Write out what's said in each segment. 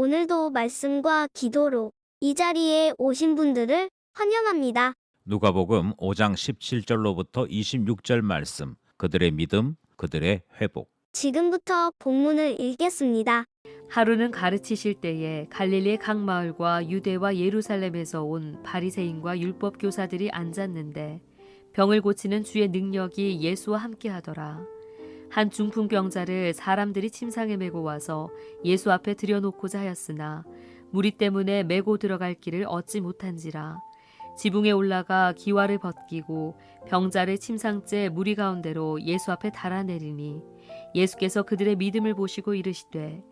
오늘도 말씀과 기도로 이 자리에 오신 분들을 환영합니다. 누가복음 5장 17절로부터 26절 말씀. 그들의 믿음, 그들의 회복. 지금부터 본문을 읽겠습니다. 하루는 가르치실 때에 갈릴리의 각 마을과 유대와 예루살렘에서 온 바리새인과 율법 교사들이 앉았는데 병을 고치는 주의 능력이 예수와 함께 하더라. 한 중풍병자를 사람들이 침상에 메고 와서 예수 앞에 들여놓고자 하였으나 무리 때문에 메고 들어갈 길을 얻지 못한지라. 지붕에 올라가 기와를 벗기고 병자를 침상째 무리 가운데로 예수 앞에 달아내리니 예수께서 그들의 믿음을 보시고 이르시되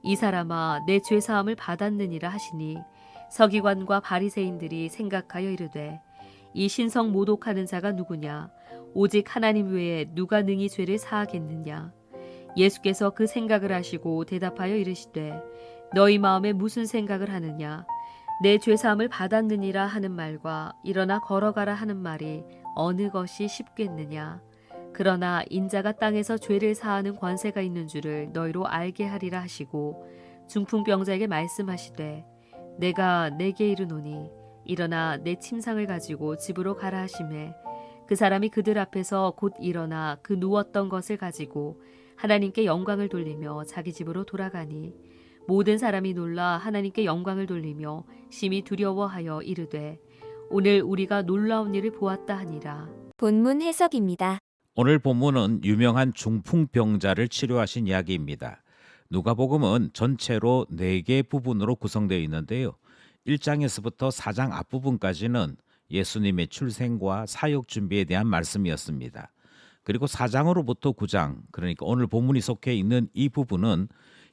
이 사람아 내 죄사함을 받았느니라 하시니 서기관과 바리새인들이 생각하여 이르되 이 신성 모독하는 자가 누구냐 오직 하나님 외에 누가 능히 죄를 사하겠느냐. 예수께서 그 생각을 하시고 대답하여 이르시되 너희 마음에 무슨 생각을 하느냐. 내 죄사함을 받았느니라 하는 말과 일어나 걸어가라 하는 말이 어느 것이 쉽겠느냐. 그러나 인자가 땅에서 죄를 사하는 권세가 있는 줄을 너희로 알게 하리라 하시고 중풍병자에게 말씀하시되 내가 내게 이르노니 일어나 내 침상을 가지고 집으로 가라 하시매 그 사람이 그들 앞에서 곧 일어나 그 누웠던 것을 가지고 하나님께 영광을 돌리며 자기 집으로 돌아가니 모든 사람이 놀라 하나님께 영광을 돌리며 심히 두려워하여 이르되 오늘 우리가 놀라운 일을 보았다 하니라. 본문 해석입니다. 오늘 본문은 유명한 중풍병자를 치료하신 이야기입니다. 누가복음은 전체로 4개 부분으로 구성되어 있는데요. 1장에서부터 4장 앞부분까지는 예수님의 출생과 사역 준비에 대한 말씀이었습니다. 그리고 4장으로부터 9장, 그러니까 오늘 본문이 속해 있는 이 부분은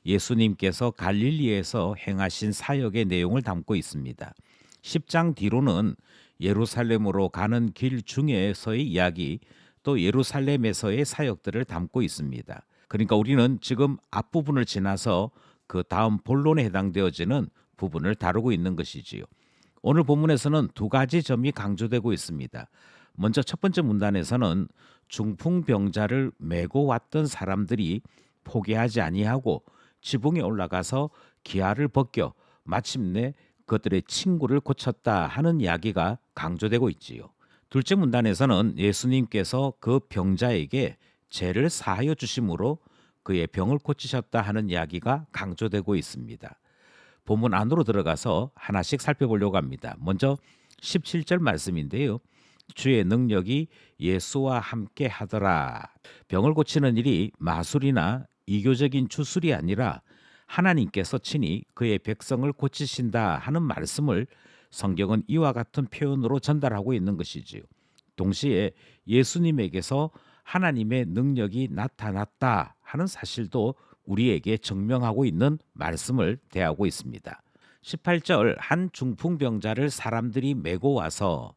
예수님께서 갈릴리에서 행하신 사역의 내용을 담고 있습니다. 10장 뒤로는 예루살렘으로 가는 길 중에서의 이야기, 또 예루살렘에서의 사역들을 담고 있습니다. 그러니까 우리는 지금 앞부분을 지나서 그 다음 본론에 해당되어지는 부분을 다루고 있는 것이지요. 오늘 본문에서는 2가지 점이 강조되고 있습니다. 먼저 첫 번째 문단에서는 중풍병자를 메고 왔던 사람들이 포기하지 아니하고 지붕에 올라가서 기아를 벗겨 마침내 그들의 친구를 고쳤다 하는 이야기가 강조되고 있지요. 둘째 문단에서는 예수님께서 그 병자에게 죄를 사하여 주심으로 그의 병을 고치셨다 하는 이야기가 강조되고 있습니다. 본문 안으로 들어가서 하나씩 살펴보려고 합니다. 먼저 17절 말씀인데요. 주의 능력이 예수와 함께 하더라. 병을 고치는 일이 마술이나 이교적인 주술이 아니라 하나님께서 친히 그의 백성을 고치신다 하는 말씀을 성경은 이와 같은 표현으로 전달하고 있는 것이지요. 동시에 예수님에게서 하나님의 능력이 나타났다 하는 사실도 우리에게 증명하고 있는 말씀을 대하고 있습니다. 18절 한 중풍병자를 사람들이 메고 와서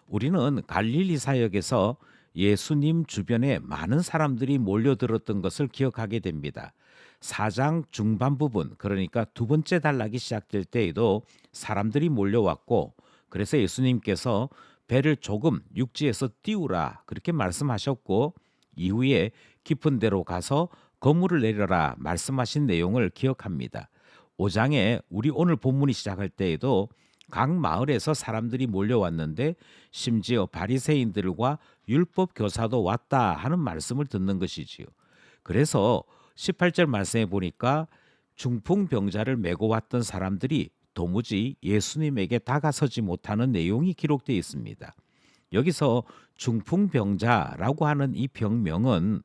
우리는 갈릴리 사역에서 예수님 주변에 많은 사람들이 몰려들었던 것을 기억하게 됩니다. 4장 중반 부분, 그러니까 2번째 단락이 시작될 때에도 사람들이 몰려왔고 그래서 예수님께서 배를 조금 육지에서 띄우라 그렇게 말씀하셨고 이후에 깊은 데로 가서 거물을 내려라 말씀하신 내용을 기억합니다. 5장에 우리 오늘 본문이 시작할 때에도 각 마을에서 사람들이 몰려왔는데 심지어 바리새인들과 율법 교사도 왔다 하는 말씀을 듣는 것이지요. 그래서 18절 말씀에 보니까 중풍병자를 메고 왔던 사람들이 도무지 예수님에게 다가서지 못하는 내용이 기록되어 있습니다. 여기서 중풍병자라고 하는 이 병명은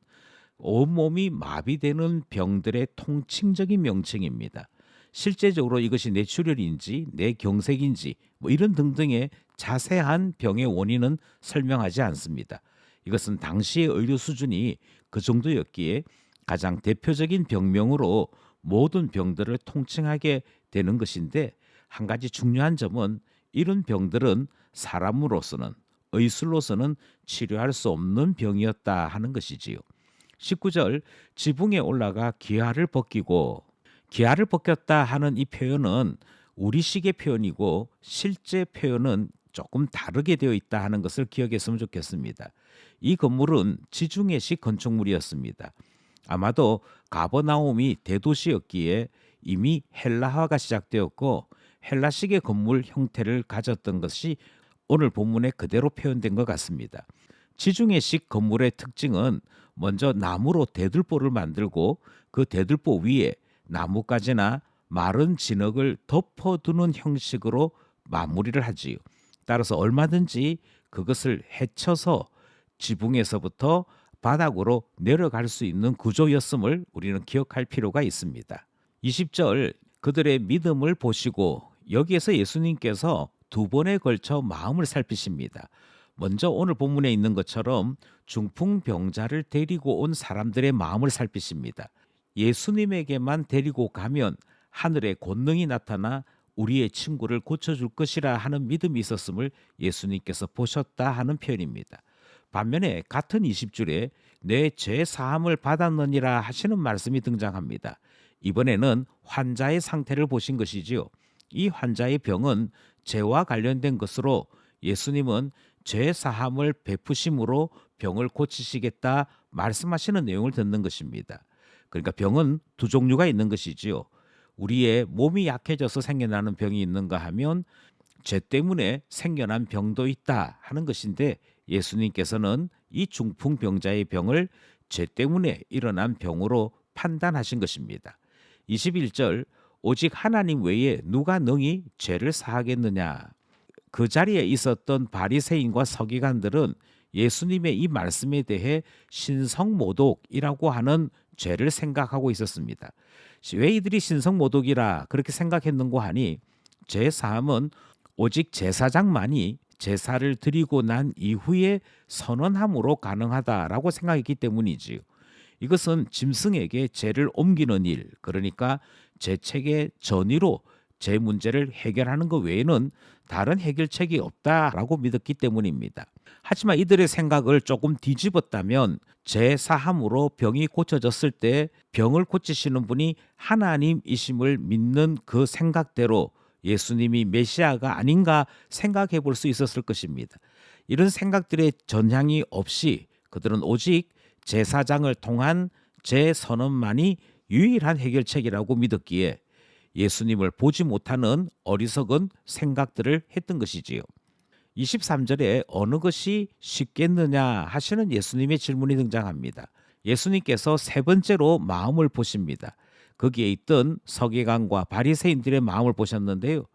온몸이 마비되는 병들의 통칭적인 명칭입니다. 실제적으로 이것이 뇌출혈인지 뇌경색인지 이런 등등의 자세한 병의 원인은 설명하지 않습니다. 이것은 당시의 의료 수준이 그 정도였기에 가장 대표적인 병명으로 모든 병들을 통칭하게 되는 것인데 한 가지 중요한 점은 이런 병들은 사람으로서는 의술로서는 치료할 수 없는 병이었다 하는 것이지요. 19절 지붕에 올라가 기아를 벗기고 기아를 벗겼다 하는 이 표현은 우리식의 표현이고 실제 표현은 조금 다르게 되어 있다 하는 것을 기억했으면 좋겠습니다. 이 건물은 지중해식 건축물이었습니다. 아마도 가버나움이 대도시였기에 이미 헬라화가 시작되었고 헬라식의 건물 형태를 가졌던 것이 오늘 본문에 그대로 표현된 것 같습니다. 지중해식 건물의 특징은 먼저 나무로 대들보를 만들고 그 대들보 위에 나뭇가지나 마른 진흙을 덮어두는 형식으로 마무리를 하지요. 따라서 얼마든지 그것을 헤쳐서 지붕에서부터 바닥으로 내려갈 수 있는 구조였음을 우리는 기억할 필요가 있습니다. 20절 그들의 믿음을 보시고 여기에서 예수님께서 두 번에 걸쳐 마음을 살피십니다. 먼저 오늘 본문에 있는 것처럼 중풍병자를 데리고 온 사람들의 마음을 살피십니다. 예수님에게만 데리고 가면 하늘의 권능이 나타나 우리의 친구를 고쳐줄 것이라 하는 믿음이 있었음을 예수님께서 보셨다 하는 표현입니다. 반면에 같은 20줄에 내 죄 사함을 받았느니라 하시는 말씀이 등장합니다. 이번에는 환자의 상태를 보신 것이지요. 이 환자의 병은 죄와 관련된 것으로 예수님은 죄 사함을 베푸심으로 병을 고치시겠다 말씀하시는 내용을 듣는 것입니다. 그러니까 병은 두 종류가 있는 것이지요. 우리의 몸이 약해져서 생겨나는 병이 있는가 하면 죄 때문에 생겨난 병도 있다 하는 것인데 예수님께서는 이 중풍병자의 병을 죄 때문에 일어난 병으로 판단하신 것입니다. 21절 오직 하나님 외에 누가 능히 죄를 사하겠느냐. 그 자리에 있었던 바리새인과 서기관들은 예수님의 이 말씀에 대해 신성모독이라고 하는 죄를 생각하고 있었습니다. 왜 이들이 신성모독이라 그렇게 생각했는고 하니 죄 사함은 오직 제사장만이 제사를 드리고 난 이후에 선언함으로 가능하다라고 생각했기 때문이지요. 이것은 짐승에게 죄를 옮기는 일, 그러니까 죄책의 전의로 죄 문제를 해결하는 것 외에는 다른 해결책이 없다라고 믿었기 때문입니다. 하지만 이들의 생각을 조금 뒤집었다면 죄 사함으로 병이 고쳐졌을 때 병을 고치시는 분이 하나님이심을 믿는 그 생각대로 예수님이 메시아가 아닌가 생각해 볼 수 있었을 것입니다. 이런 생각들의 전향이 없이 그들은 오직 제사장을 통한 재선언만이 유일한 해결책이라고 믿었기에 예수님을 보지 못하는 어리석은 생각들을 했던 것이지요. 23절에 어느 것이 쉽겠느냐 하시는 예수님의 질문이 등장합니다. 예수님께서 세 번째로 마음을 보십니다. 거기에 있던 서기관과 바리새인들의 마음을 보셨는데요.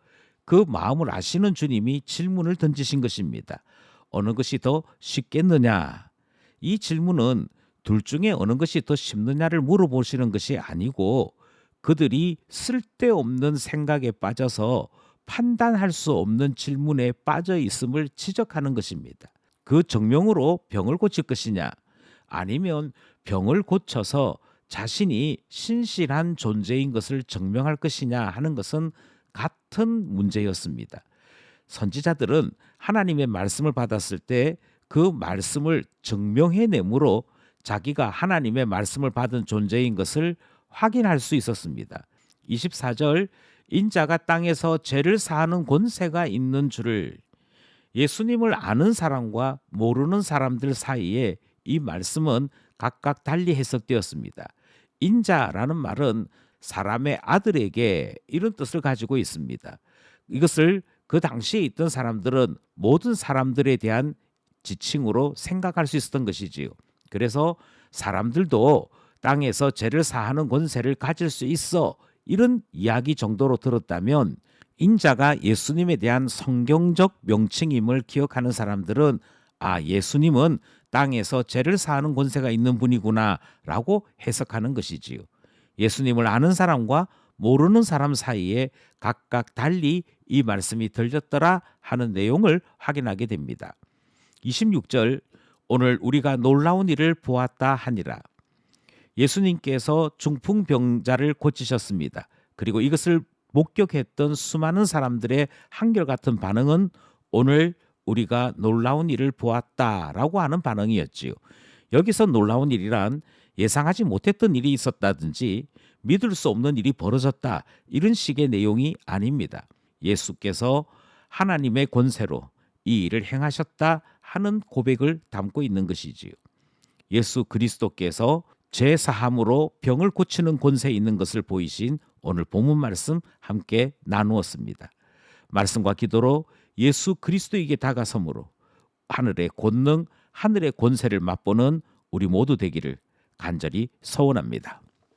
그 마음을 아시는 주님이 질문을 던지신 것입니다. 어느 것이 더 쉽겠느냐? 이 질문은 둘 중에 어느 것이 더 쉽느냐를 물어보시는 것이 아니고 그들이 쓸데없는 생각에 빠져서 판단할 수 없는 질문에 빠져 있음을 지적하는 것입니다. 그 정명으로 병을 고칠 것이냐 아니면 병을 고쳐서 자신이 신실한 존재인 것을 증명할 것이냐 하는 것은 같은 문제였습니다. 선지자들은 하나님의 말씀을 받았을 때 그 말씀을 증명해내므로 자기가 하나님의 말씀을 받은 존재인 것을 확인할 수 있었습니다. 24절 인자가 땅에서 죄를 사하는 권세가 있는 줄을 예수님을 아는 사람과 모르는 사람들 사이에 이 말씀은 각각 달리 해석되었습니다. 인자라는 말은 사람의 아들에게 이런 뜻을 가지고 있습니다. 이것을 그 당시에 있던 사람들은 모든 사람들에 대한 지칭으로 생각할 수 있었던 것이지요. 그래서 사람들도 땅에서 죄를 사하는 권세를 가질 수 있어 이런 이야기 정도로 들었다면 인자가 예수님에 대한 성경적 명칭임을 기억하는 사람들은 아 예수님은 땅에서 죄를 사하는 권세가 있는 분이구나 라고 해석하는 것이지요. 예수님을 아는 사람과 모르는 사람 사이에 각각 달리 이 말씀이 들렸더라 하는 내용을 확인하게 됩니다. 26절 오늘 우리가 놀라운 일을 보았다 하니라. 예수님께서 중풍병자를 고치셨습니다. 그리고 이것을 목격했던 수많은 사람들의 한결같은 반응은 오늘 우리가 놀라운 일을 보았다라고 하는 반응이었지요. 여기서 놀라운 일이란 예상하지 못했던 일이 있었다든지 믿을 수 없는 일이 벌어졌다 이런 식의 내용이 아닙니다. 예수께서 하나님의 권세로 이 일을 행하셨다 하는 고백을 담고 있는 것이지요. 예수 그리스도께서 죄 사함으로 병을 고치는 권세 있는 것을 보이신 오늘 본문 말씀 함께 나누었습니다. 말씀과 기도로 예수 그리스도에게 다가섬으로 하늘의 권능, 하늘의 권세를 맛보는 우리 모두 되기를 간절히 소원합니다.